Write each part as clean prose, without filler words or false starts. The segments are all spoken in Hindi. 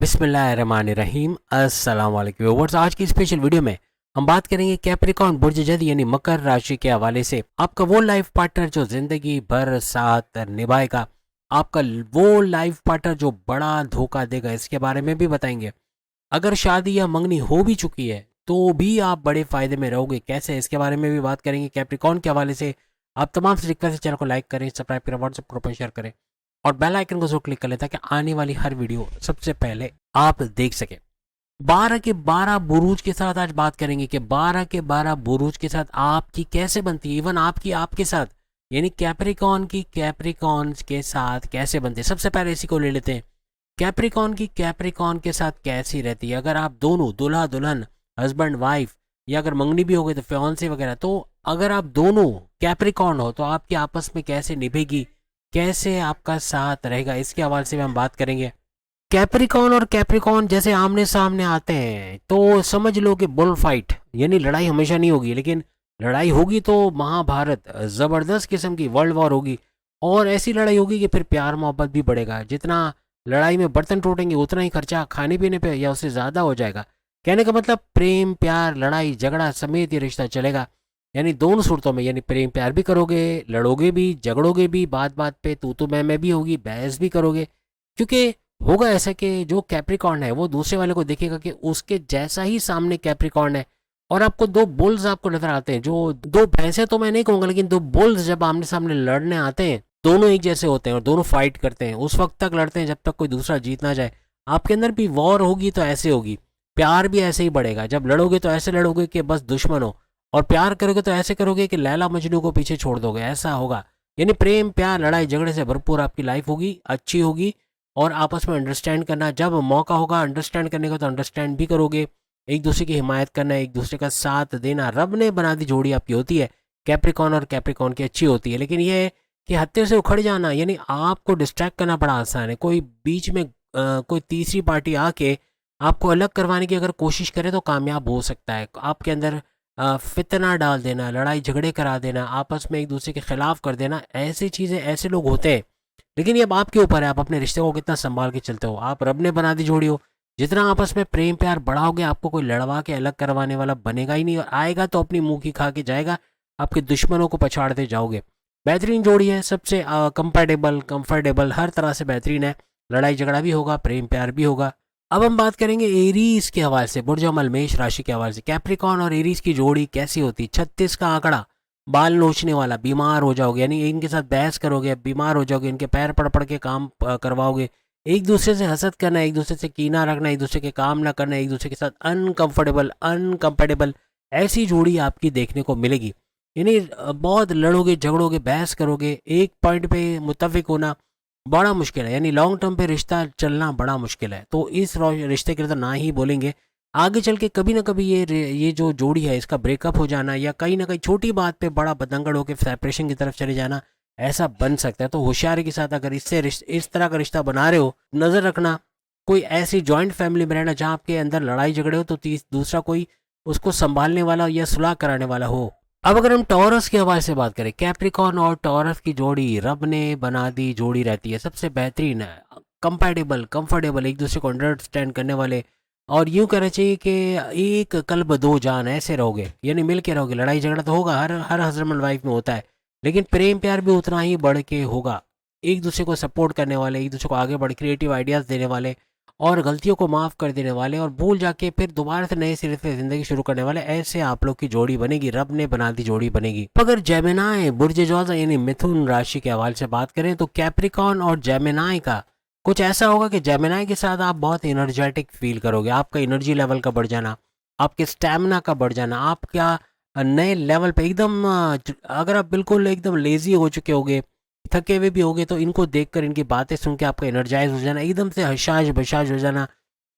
बिस्मिल्लाहिर्रहमानिर्रहीम। अस्सलाम वालेकुम व्यूअर्स, आज की स्पेशल वीडियो में हम बात करेंगे कैप्रिकॉर्न बुर्ज जद यानी मकर राशि के हवाले से। आपका वो लाइफ पार्टनर जो जिंदगी भर साथ निभाएगा, आपका वो लाइफ पार्टनर जो बड़ा धोखा देगा, इसके बारे में भी बताएंगे। अगर शादी या मंगनी हो भी चुकी है तो भी आप बड़े फायदे में रहोगे, कैसे, इसके बारे में भी बात करेंगे कैप्रिकॉर्न के हवाले से। आप तमाम से रिक्वेस्ट है, चैनल को लाइक करें, सब्सक्राइब करें, व्हाट्सएप ग्रुप पर शेयर करें और बेल आइकन को जरूर क्लिक कर लें ताकि आने वाली हर वीडियो सबसे पहले आप देख सकें। 12 के 12 बुरूज के साथ आज बात करेंगे कि 12 के 12 बुरूज के साथ आपकी कैसे बनती है, इवन आपकी आपके साथ यानी कैप्रिकॉर्न की कैप्रिकॉर्न के साथ कैसे बनती है। सबसे पहले इसी को ले लेते हैं, कैप्रिकॉर्न की कैप्रिकॉर्न के साथ कैसी रहती है। अगर आप दोनों दुल्हा दुल्हन, हस्बैंड वाइफ, या अगर मंगनी भी हो गई तो फियांसे वगैरह, तो अगर आप दोनों कैप्रिकॉर्न हो तो आपकी आपस में कैसे निभेगी, कैसे आपका साथ रहेगा, इसके हवाले से भी हम बात करेंगे। कैप्रिकॉर्न और कैप्रिकॉर्न जैसे आमने सामने आते हैं तो समझ लो कि बुल फाइट, यानी लड़ाई हमेशा नहीं होगी, लेकिन लड़ाई होगी तो महाभारत, जबरदस्त किस्म की वर्ल्ड वॉर होगी। और ऐसी लड़ाई होगी कि फिर प्यार मोहब्बत भी बढ़ेगा। जितना लड़ाई में बर्तन टूटेंगे उतना ही खर्चा खाने पीने पे या उससे ज़्यादा हो जाएगा। कहने का मतलब प्रेम प्यार लड़ाई झगड़ा समेत ये रिश्ता चलेगा। यानी दोनों सूरतों में, यानी प्रेम प्यार भी करोगे, लड़ोगे भी, झगड़ोगे भी, बात बात पे तू मैं भी होगी, बहस भी करोगे। क्योंकि होगा ऐसा कि जो कैप्रिकॉर्न है वो दूसरे वाले को देखेगा कि उसके जैसा ही सामने कैप्रिकॉर्न है। और आपको दो बुल्स आपको नजर आते हैं, जो दो भैंसे तो मैं नहीं कहूंगा, लेकिन दो बुल्स जब आमने सामने लड़ने आते हैं, दोनों एक जैसे होते हैं और दोनों फाइट करते हैं। उस वक्त तक लड़ते हैं जब तक कोई दूसरा जीत ना जाए। आपके अंदर भी वॉर होगी तो ऐसे होगी, प्यार भी ऐसे ही बढ़ेगा। जब लड़ोगे तो ऐसे लड़ोगे कि बस दुश्मन हो, और प्यार करोगे तो ऐसे करोगे कि लैला मजनू को पीछे छोड़ दोगे, ऐसा होगा। यानी प्रेम प्यार लड़ाई झगड़े से भरपूर आपकी लाइफ होगी, अच्छी होगी। और आपस में अंडरस्टैंड करना, जब मौका होगा अंडरस्टैंड करने का तो अंडरस्टैंड भी करोगे। एक दूसरे की हिमायत करना, एक दूसरे का साथ देना, रब ने बना दी जोड़ी आपकी होती है। कैप्रिकॉर्न और कैप्रिकॉर्न की अच्छी होती है, लेकिन यह है कि हत्थे से उखड़ जाना, यानी आपको डिस्ट्रैक्ट करना बड़ा आसान है। कोई बीच में कोई तीसरी पार्टी आके आपको अलग करवाने की अगर कोशिश करे तो कामयाब हो सकता है। आपके अंदर फितना डाल देना, लड़ाई झगड़े करा देना, आपस में एक दूसरे के खिलाफ कर देना, ऐसी चीज़ें, ऐसे लोग होते हैं। लेकिन ये अब आपके ऊपर है, आप अपने रिश्ते को कितना संभाल के चलते हो। आप रब ने बना दी जोड़ी हो, जितना आपस में प्रेम प्यार बढ़ाओगे आपको कोई लड़वा के अलग करवाने वाला बनेगा ही नहीं, और आएगा तो अपनी मुंह की खा के जाएगा, आपके दुश्मनों को पछाड़ते जाओगे। बेहतरीन जोड़ी है, सबसे कंफर्टेबल कंफर्टेबल, हर तरह से बेहतरीन है। लड़ाई झगड़ा भी होगा, प्रेम प्यार भी होगा। अब हम बात करेंगे एरीज के हवाले से, बुर्ज मेष राशि के हवाले से। कैप्रिकॉर्न और एरीज की जोड़ी कैसी होती है। 36 का आंकड़ा, बाल नोचने वाला, बीमार हो जाओगे, यानी इनके साथ बहस करोगे बीमार हो जाओगे, इनके पैर पड़ पड़ के काम करवाओगे। एक दूसरे से हसद करना, एक दूसरे से कीना रखना, एक दूसरे के काम ना करना, एक दूसरे के साथ अनकंफर्टेबल अनकंफर्टेबल, ऐसी जोड़ी आपकी देखने को मिलेगी। यानी बहुत लड़ोगे झगड़ोगे बहस करोगे, एक पॉइंट पे मुत्तफिक होना बड़ा मुश्किल है। यानी लॉन्ग टर्म पे रिश्ता चलना बड़ा मुश्किल है। तो इस रिश्ते के लिए तो ना ही बोलेंगे। आगे चल के कभी ना कभी ये जो जोड़ी है इसका ब्रेकअप हो जाना, या कहीं ना कहीं छोटी बात पे बड़ा बतंगड़ होकर सेपरेशन की तरफ चले जाना, ऐसा बन सकता है। तो होशियारी के साथ अगर इस तरह का रिश्ता बना रहे हो, नज़र रखना कोई ऐसी जॉइंट फैमिली में रहना जहाँ आपके अंदर लड़ाई झगड़े हो तो दूसरा कोई उसको संभालने वाला या सुलह कराने वाला हो। अब अगर हम टॉरस के हवाले से बात करें, कैप्रिकॉर्न और टॉरस की जोड़ी रब ने बना दी जोड़ी रहती है, सबसे बेहतरीन है, कंपैटिबल कंफर्टेबल, एक दूसरे को अंडरस्टैंड करने वाले। और यूं कहना चाहिए कि एक कल्ब दो जान, ऐसे रहोगे, यानी मिल के रहोगे। लड़ाई झगड़ा तो होगा, हर हर हस्बैंड वाइफ में होता है, लेकिन प्रेम प्यार भी उतना ही बढ़ के होगा। एक दूसरे को सपोर्ट करने वाले, एक दूसरे को आगे बढ़ क्रिएटिव आइडियाज़ देने वाले, और गलतियों को माफ़ कर देने वाले, और भूल जाके फिर दोबारा से नए सिरे से ज़िंदगी शुरू करने वाले, ऐसे आप लोग की जोड़ी बनेगी, रब ने बना दी जोड़ी बनेगी। तो अगर जेमिनाई बुर्ज ज्वाज़ा यानी मिथुन राशि के हवाले से बात करें तो कैप्रिकॉर्न और जेमिनाई का कुछ ऐसा होगा कि जेमिनाई के साथ आप बहुत एनर्जेटिक फील करोगे। आपका एनर्जी लेवल का बढ़ जाना, आपके स्टेमिना का बढ़ जाना, आपका नए लेवल पे एकदम अगर आप बिल्कुल एकदम लेजी हो चुके होगे, थके हुए भी होगे, तो इनको देखकर इनकी बातें सुन के आपका एनर्जाइज हो जाना, एकदम से हशाश बशाश हो जाना,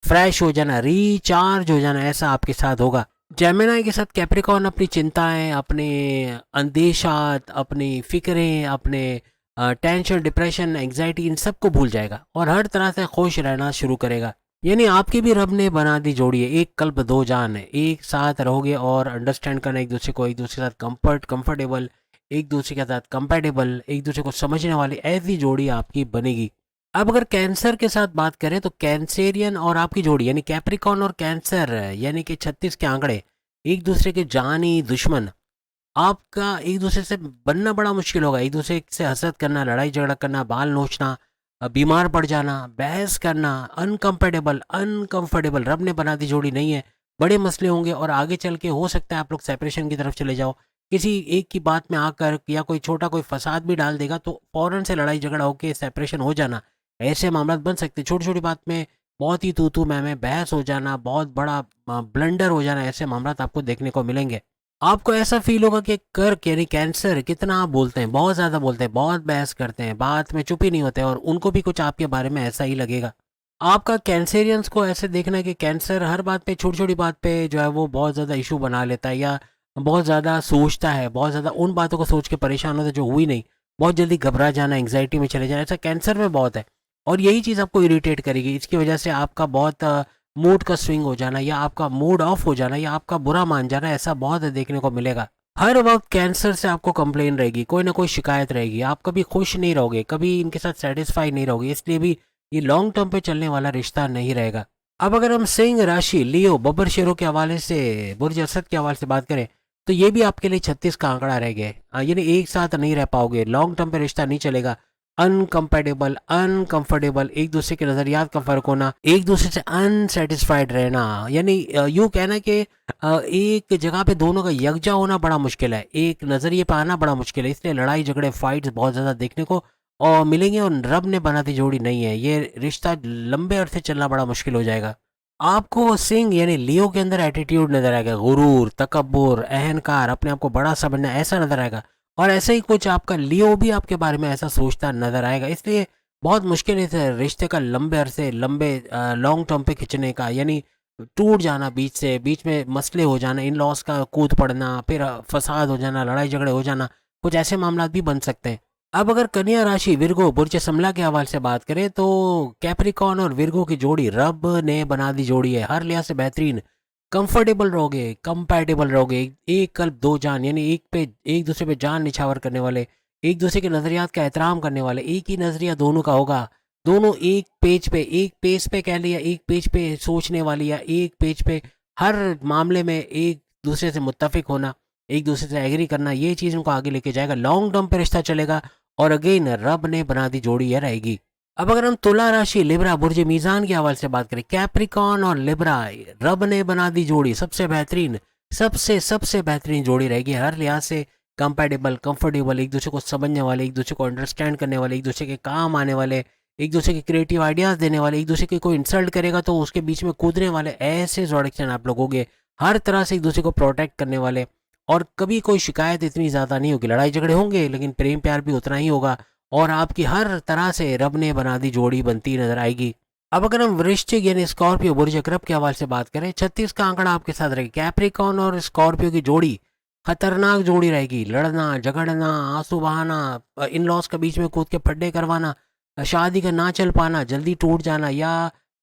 फ्रेश हो जाना, रिचार्ज हो जाना, ऐसा आपके साथ होगा। जेमिनाई के साथ कैप्रिकॉर्न अपनी चिंताएं, अपने अंदेशात, अपनी फिक्रें, अपने टेंशन डिप्रेशन एंग्जाइटी, इन सबको भूल जाएगा और हर तरह से खुश रहना शुरू करेगा। यानी आपकी भी रब ने बना दी जोड़ी है, एक कल्ब दो जान है, एक साथ रहोगे और अंडरस्टैंड करना एक दूसरे को, एक दूसरे के साथ कंफर्टेबल, एक दूसरे के साथ कंपेटेबल, एक दूसरे को समझने वाली, ऐसी जोड़ी आपकी बनेगी। अब अगर कैंसर के साथ बात करें तो कैंसेरियन और आपकी जोड़ी यानी कैप्रिकॉन और कैंसर यानी कि 36 के आंकड़े एक दूसरे के जानी दुश्मन। आपका एक दूसरे से बनना बड़ा मुश्किल होगा, एक दूसरे से हसद करना, लड़ाई झगड़ा करना, बाल नोचना, बीमार पड़ जाना, बहस करना, अनकंफर्टेबल अनकंफर्टेबल। रब ने बना दी जोड़ी नहीं है, बड़े मसले होंगे और आगे चल के हो सकता है आप लोग सेपरेशन की तरफ चले जाओ। किसी एक की बात में आकर या कोई छोटा कोई फसाद भी डाल देगा तो फौरन से लड़ाई झगड़ा होकर सेपरेशन हो जाना, ऐसे मामला बन सकते हैं। छोटी छोटी बात में बहुत ही तू तू मैं बहस हो जाना, बहुत बड़ा ब्लंडर हो जाना, ऐसे मामला आपको देखने को मिलेंगे। आपको ऐसा फील होगा कि कर्क यानी कैंसर कितना आप बोलते हैं, बहुत ज़्यादा बोलते हैं, बहुत बहस करते हैं, बात में चुप ही नहीं होते और उनको भी कुछ आपके बारे में ऐसा ही लगेगा। आपका कैंसेरियंस को ऐसे देखना है कि कैंसर हर बात पे, छोटी छोटी बात पे जो है वो बहुत ज़्यादा इशू बना लेता है या बहुत ज़्यादा सोचता है, बहुत ज़्यादा उन बातों को सोच के परेशान होता है जो हुई नहीं, बहुत जल्दी घबरा जाना, एंग्जाइटी में चले जाना, ऐसा कैंसर में बहुत है। और यही चीज़ आपको इरिटेट करेगी, इसकी वजह से आपका बहुत मूड का स्विंग हो जाना या आपका मूड ऑफ हो जाना या आपका बुरा मान जाना, ऐसा बहुत देखने को मिलेगा। हर वक्त कैंसर से आपको कंप्लेन रहेगी, कोई ना कोई शिकायत रहेगी, आप कभी खुश नहीं रहोगे, कभी इनके साथ सेटिस्फाई नहीं रहोगे, इसलिए भी ये लॉन्ग टर्म पे चलने वाला रिश्ता नहीं रहेगा। अब अगर हम सिंह राशि, लियो, बब्बर शेरों के हवाले से, बुर्ज असद के हवाले से बात करें तो ये भी आपके लिए 36 का आंकड़ा रह गया, यानी एक साथ नहीं रह पाओगे, लॉन्ग टर्म पे रिश्ता नहीं चलेगा। अनकंपेटेबल अनकंफर्टेबल, एक दूसरे के नजरियात का फर्क होना, एक दूसरे से अनसेटिस्फाइड रहना, यानी यूँ कहना कि एक जगह पे दोनों का यकजा होना बड़ा मुश्किल है, एक नज़रिए पे आना बड़ा मुश्किल है, इसलिए लड़ाई झगड़े फाइट्स बहुत ज़्यादा देखने को और मिलेंगे और रब ने बनाती जोड़ी नहीं है, ये रिश्ता लंबे अरसे चलना बड़ा मुश्किल हो जाएगा। आपको सिंह यानी लियो के अंदर एटीट्यूड नजर आएगा, गुरूर, तकब्बुर, अहंकार, अपने आप को बड़ा समझना, ऐसा नजर आएगा। और ऐसा ही कुछ आपका लियो भी आपके बारे में ऐसा सोचता नजर आएगा, इसलिए बहुत मुश्किल है इस रिश्ते का लंबे अरसे, लंबे लॉन्ग टर्म पे खींचने का, यानी टूट जाना बीच से, बीच में मसले हो जाना, इन लॉस का कूद पड़ना, फिर फसाद हो जाना, लड़ाई झगड़े हो जाना, कुछ ऐसे मामला भी बन सकते हैं। अब अगर कन्या राशि, विर्गो, बुर्ज समला के हवाले से बात करें तो कैप्रिकॉन और विर्गो की जोड़ी रब ने बना दी जोड़ी है, हर लिहाज से बेहतरीन। कंफर्टेबल रहोगे, कंपैटिबल रहोगे, एक कल्ब दो जान, यानी एक पे एक दूसरे पे जान निछावर करने वाले, एक दूसरे के नज़रियात का एहतराम करने वाले, एक ही नज़रिया दोनों का होगा, दोनों एक पेज पे, एक पेज पे कह लिया, एक पेज पे सोचने वाली या एक पेज पे हर मामले में एक दूसरे से मुत्तफिक होना, एक दूसरे से एग्री करना, ये चीज़ उनको आगे लेके जाएगा, लॉन्ग टर्म पे रिश्ता चलेगा और अगेन रब ने बना दी जोड़ी है रहेगी। अब अगर हम तुला राशि, लिब्रा, बुर्ज मीज़ान के हवाले से बात करें, कैप्रिकॉन और लिब्रा, रब ने बना दी जोड़ी सबसे बेहतरीन, सबसे सबसे बेहतरीन जोड़ी रहेगी, हर लिहाज से कंपेटेबल, कंफर्टेबल, एक दूसरे को समझने वाले, एक दूसरे को अंडरस्टैंड करने वाले, एक दूसरे के काम आने वाले, एक दूसरे के क्रिएटिव आइडियाज़ देने वाले, एक दूसरे की कोई इंसल्ट करेगा तो उसके बीच में कूदने वाले, ऐसे जोड़ेक्शन आप लोग होंगे, हर तरह से एक दूसरे को प्रोटेक्ट करने वाले। और कभी कोई शिकायत इतनी ज़्यादा नहीं होगी, लड़ाई झगड़े होंगे लेकिन प्रेम प्यार भी उतना ही होगा और आपकी हर तरह से रब ने बना दी जोड़ी बनती नजर आएगी। अब अगर हम वृश्चिक यानी स्कॉर्पियो, बुर्ज अकरब के हवाले से बात करें, 36 का आंकड़ा आपके साथ रहेगा, कैप्रिकॉन और स्कॉर्पियो की जोड़ी खतरनाक जोड़ी रहेगी, लड़ना झगड़ना, आंसू बहाना, इन लॉस के बीच में कूद के फड्डे करवाना, शादी का ना चल पाना, जल्दी टूट जाना या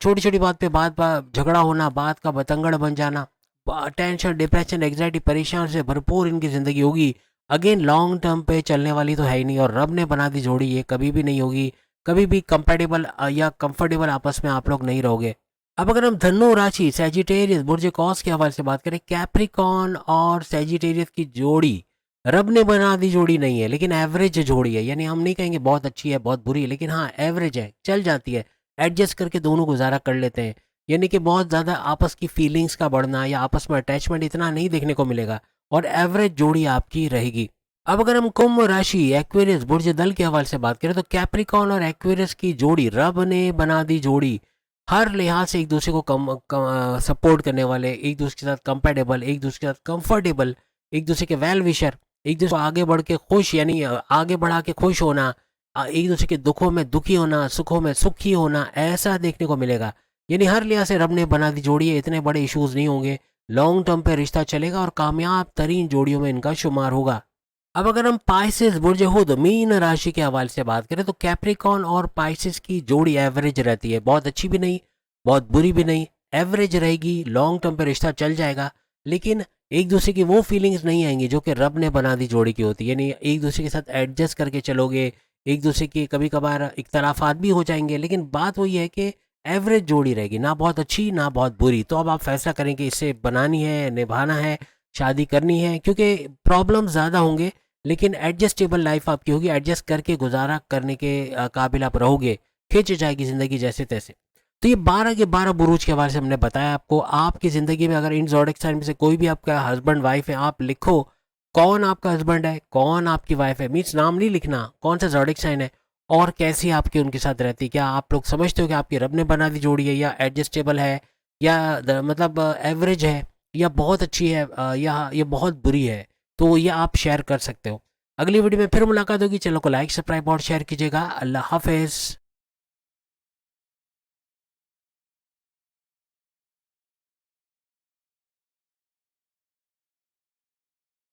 छोटी छोटी बात पे बात बात झगड़ा होना, बात का बतंगड़ बन जाना, टेंशन, डिप्रेशन, एग्जाइटी, परेशान से भरपूर इनकी ज़िंदगी होगी। अगेन लॉन्ग टर्म पे चलने वाली तो है ही नहीं और रब ने बना दी जोड़ी, ये कभी भी नहीं होगी, कभी भी कंपेटेबल या कंफर्टेबल आपस में आप लोग नहीं रहोगे। अब अगर हम धनु राशि, सैजिटेरियस, बुर्ज कॉस के हवाले से बात करें, कैप्रिकॉन और सैजिटेरियस की जोड़ी रब ने बना दी जोड़ी नहीं है लेकिन एवरेज जोड़ी है, यानी हम नहीं कहेंगे बहुत अच्छी है बहुत बुरी है, लेकिन हाँ एवरेज है, चल जाती है, एडजस्ट करके दोनों गुजारा कर लेते हैं, यानी कि बहुत ज़्यादा आपस की फीलिंग्स का बढ़ना या आपस में अटैचमेंट इतना नहीं देखने को मिलेगा और एवरेज जोड़ी आपकी रहेगी। अब अगर हम कुंभ राशि, एक्वेरियस, बुर्ज दल के हवाले से बात करें तो कैप्रिकॉन और एक्वेरियस की जोड़ी रब ने बना दी जोड़ी, हर लिहाज से एक दूसरे को सपोर्ट करने वाले, एक दूसरे के साथ कंपेटेबल, एक दूसरे के साथ कंफर्टेबल, एक दूसरे के वेल विशर, एक दूसरे को आगे बढ़ के खुश यानी आगे बढ़ा के खुश होना, एक दूसरे के दुखों में दुखी होना, सुखों में सुखी होना, ऐसा देखने को मिलेगा। यानी हर लिहाज से रब ने बना दी जोड़ी है, इतने बड़े इश्यूज नहीं होंगे, लॉन्ग टर्म पे रिश्ता चलेगा और कामयाब तरीन जोड़ियों में इनका शुमार होगा। अब अगर हम पाइसेस, बुर्ज हुद, मीन राशि के हवाले से बात करें तो कैप्रिकॉन और पाइसेस की जोड़ी एवरेज रहती है, बहुत अच्छी भी नहीं बहुत बुरी भी नहीं, एवरेज रहेगी, लॉन्ग टर्म पे रिश्ता चल जाएगा लेकिन एक दूसरे की वो फीलिंग्स नहीं आएंगी जो कि रब ने बना दी जोड़ी की होती है, यानी एक दूसरे के साथ एडजस्ट करके चलोगे, एक दूसरे की कभी कभार इख्तलाफात भी हो जाएंगे, लेकिन बात वही है कि एवरेज जोड़ी रहेगी, ना बहुत अच्छी ना बहुत बुरी। तो अब आप फैसला करें कि इसे बनानी है, निभाना है, शादी करनी है, क्योंकि प्रॉब्लम ज़्यादा होंगे लेकिन एडजस्टेबल लाइफ आपकी होगी, एडजस्ट करके गुजारा करने के काबिल आप रहोगे, खिंच जाएगी ज़िंदगी जैसे तैसे। तो ये 12 के 12 बुरूज के बारे से हमने बताया आपको। आपकी ज़िंदगी में अगर इन ज़ोडिक साइन में से कोई भी आपका हस्बैंड वाइफ है, आप लिखो कौन आपका हस्बैंड है, कौन आपकी वाइफ है, मीन्स नाम नहीं लिखना, कौन सा ज़ोडिक साइन है और कैसी आपकी उनके साथ रहती। क्या आप लोग समझते हो कि आपकी रब ने बना दी जोड़ी है, या एडजस्टेबल है, या मतलब एवरेज है, या बहुत अच्छी है, या ये बहुत बुरी है। तो ये आप शेयर कर सकते हो। अगली वीडियो में फिर मुलाकात होगी। चैनल को लाइक सब्सक्राइब और शेयर कीजिएगा। अल्लाह हाफिज़।